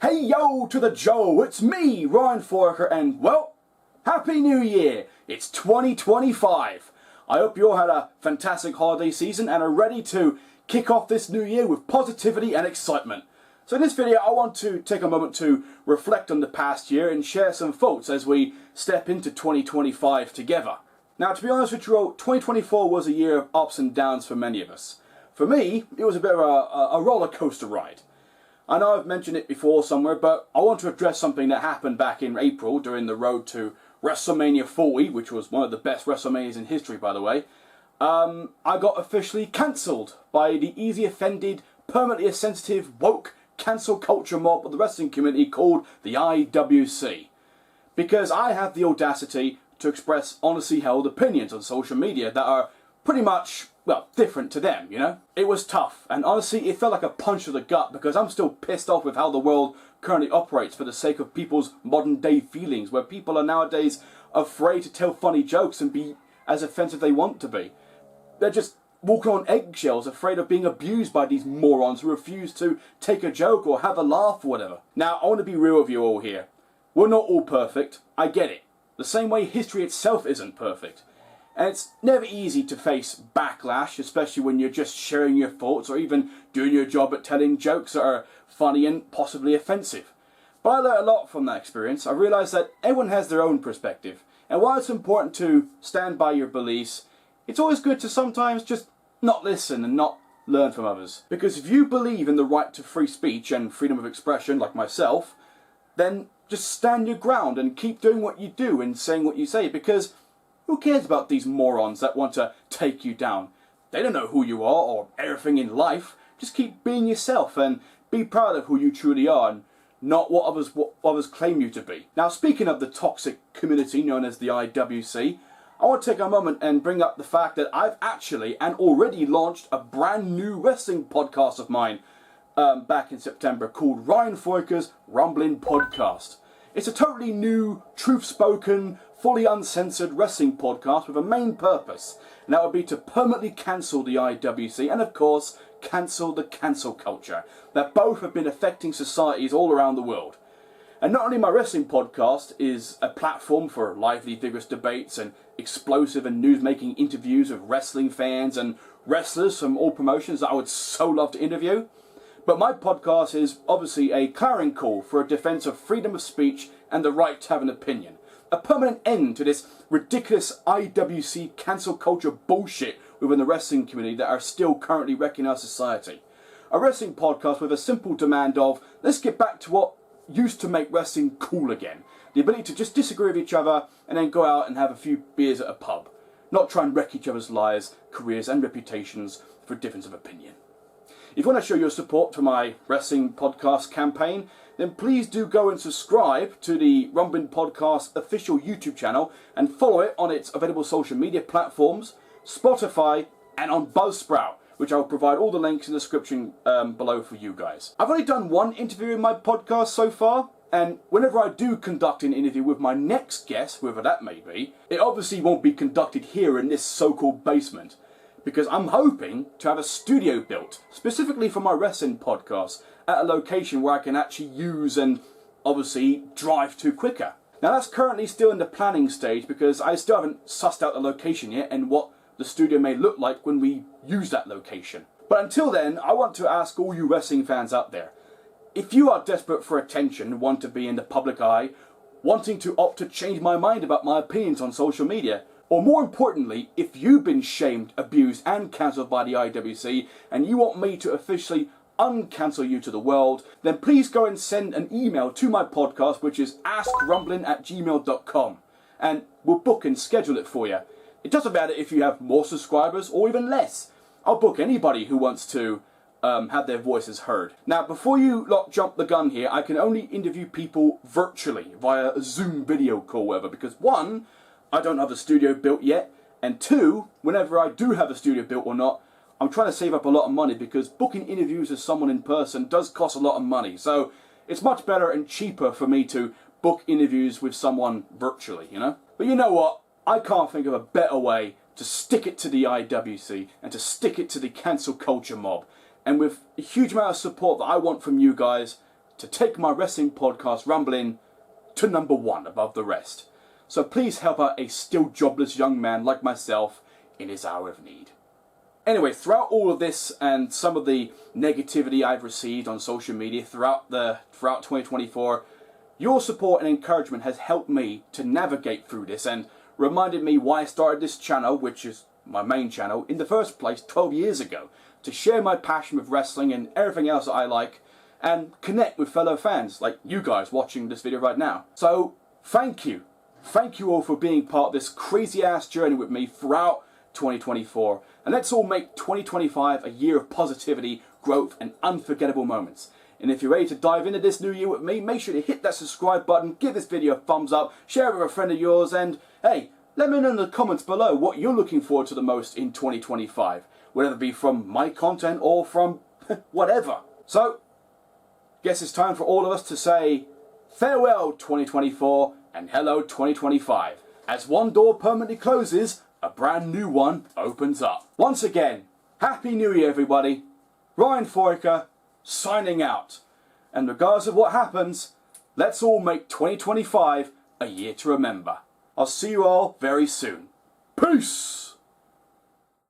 Hey yo to the Joe, it's me, Ryan Foraker, and well, Happy New Year! It's 2025. I hope you all had a fantastic holiday season and are ready to kick off this new year with positivity and excitement. So in this video I want to take a moment to reflect on the past year and share some thoughts as we step into 2025 together. Now to be honest with you all, 2024 was a year of ups and downs for many of us. For me, it was a bit of a roller coaster ride. I know I've mentioned it before somewhere, but I want to address something that happened back in April during the road to WrestleMania 40, which was one of the best WrestleManias in history, by the way. I got officially cancelled by the easy offended, permanently sensitive, woke, cancel culture mob of the wrestling community called the IWC. Because I have the audacity to express honestly held opinions on social media that are pretty much, well, different to them, you know? It was tough, and honestly, it felt like a punch to the gut because I'm still pissed off with how the world currently operates for the sake of people's modern day feelings, where people are nowadays afraid to tell funny jokes and be as offensive they want to be. They're just walking on eggshells, afraid of being abused by these morons who refuse to take a joke or have a laugh or whatever. Now, I want to be real with you all here. We're not all perfect, I get it. The same way history itself isn't perfect. And it's never easy to face backlash, especially when you're just sharing your thoughts or even doing your job at telling jokes that are funny and possibly offensive. But I learned a lot from that experience. I realised that everyone has their own perspective. And while it's important to stand by your beliefs, it's always good to sometimes just not listen and not learn from others. Because if you believe in the right to free speech and freedom of expression, like myself, then just stand your ground and keep doing what you do and saying what you say, because who cares about these morons that want to take you down? They don't know who you are or everything in life. Just keep being yourself and be proud of who you truly are and not what others claim you to be. Now, speaking of the toxic community known as the IWC, I want to take a moment and bring up the fact that I've actually and already launched a brand new wrestling podcast of mine back in September called Ryan Foraker's Rumbling Podcast. It's a totally new, truth-spoken, fully uncensored wrestling podcast with a main purpose, and that would be to permanently cancel the IWC and, of course, cancel the cancel culture that both have been affecting societies all around the world. And not only my wrestling podcast is a platform for lively, vigorous debates and explosive and news-making interviews with wrestling fans and wrestlers from all promotions that I would so love to interview, but my podcast is obviously a clarion call for a defense of freedom of speech and the right to have an opinion. A permanent end to this ridiculous IWC cancel culture bullshit within the wrestling community that are still currently wrecking our society. A wrestling podcast with a simple demand of, let's get back to what used to make wrestling cool again. The ability to just disagree with each other and then go out and have a few beers at a pub. Not try and wreck each other's lives, careers and reputations for a difference of opinion. If you want to show your support for my wrestling podcast campaign, then please do go and subscribe to the Rumbling Podcast official YouTube channel and follow it on its available social media platforms, Spotify and on Buzzsprout, which I'll provide all the links in the description below for you guys. I've only done one interview in my podcast so far, and whenever I do conduct an interview with my next guest, whoever that may be, it obviously won't be conducted here in this so-called basement, because I'm hoping to have a studio built specifically for my wrestling podcast at a location where I can actually use and obviously drive to quicker. Now that's currently still in the planning stage because I still haven't sussed out the location yet and what the studio may look like when we use that location. But until then, I want to ask all you wrestling fans out there, if you are desperate for attention, want to be in the public eye, wanting to opt to change my mind about my opinions on social media, or more importantly, if you've been shamed, abused and cancelled by the IWC and you want me to officially uncancel you to the world, then please go and send an email to my podcast, which is askrumbling@gmail.com, and we'll book and schedule it for you. It doesn't matter if you have more subscribers or even less. I'll book anybody who wants to have their voices heard. Now, before you lot jump the gun here, I can only interview people virtually via a Zoom video call, whatever, because one, I don't have a studio built yet, and two, whenever I do have a studio built or not, I'm trying to save up a lot of money because booking interviews with someone in person does cost a lot of money. So it's much better and cheaper for me to book interviews with someone virtually, you know? But you know what? I can't think of a better way to stick it to the IWC and to stick it to the cancel culture mob. And with a huge amount of support that I want from you guys, to take my wrestling podcast Rumbling to #1 above the rest. So please help out a still jobless young man like myself in his hour of need. Anyway, throughout all of this and some of the negativity I've received on social media throughout 2024, your support and encouragement has helped me to navigate through this and reminded me why I started this channel, which is my main channel, in the first place 12 years ago, to share my passion with wrestling and everything else that I like and connect with fellow fans like you guys watching this video right now. So, thank you. Thank you all for being part of this crazy ass journey with me throughout 2024, and let's all make 2025 a year of positivity, growth, and unforgettable moments. And if you're ready to dive into this new year with me, make sure to hit that subscribe button, give this video a thumbs up, share it with a friend of yours, and hey, let me know in the comments below what you're looking forward to the most in 2025, whether it be from my content or from whatever. So, guess it's time for all of us to say farewell 2024 and hello 2025. As one door permanently closes, a brand new one opens up. Once again, Happy New Year everybody. Ryan Foraker signing out. And regardless of what happens, let's all make 2025 a year to remember. I'll see you all very soon. Peace!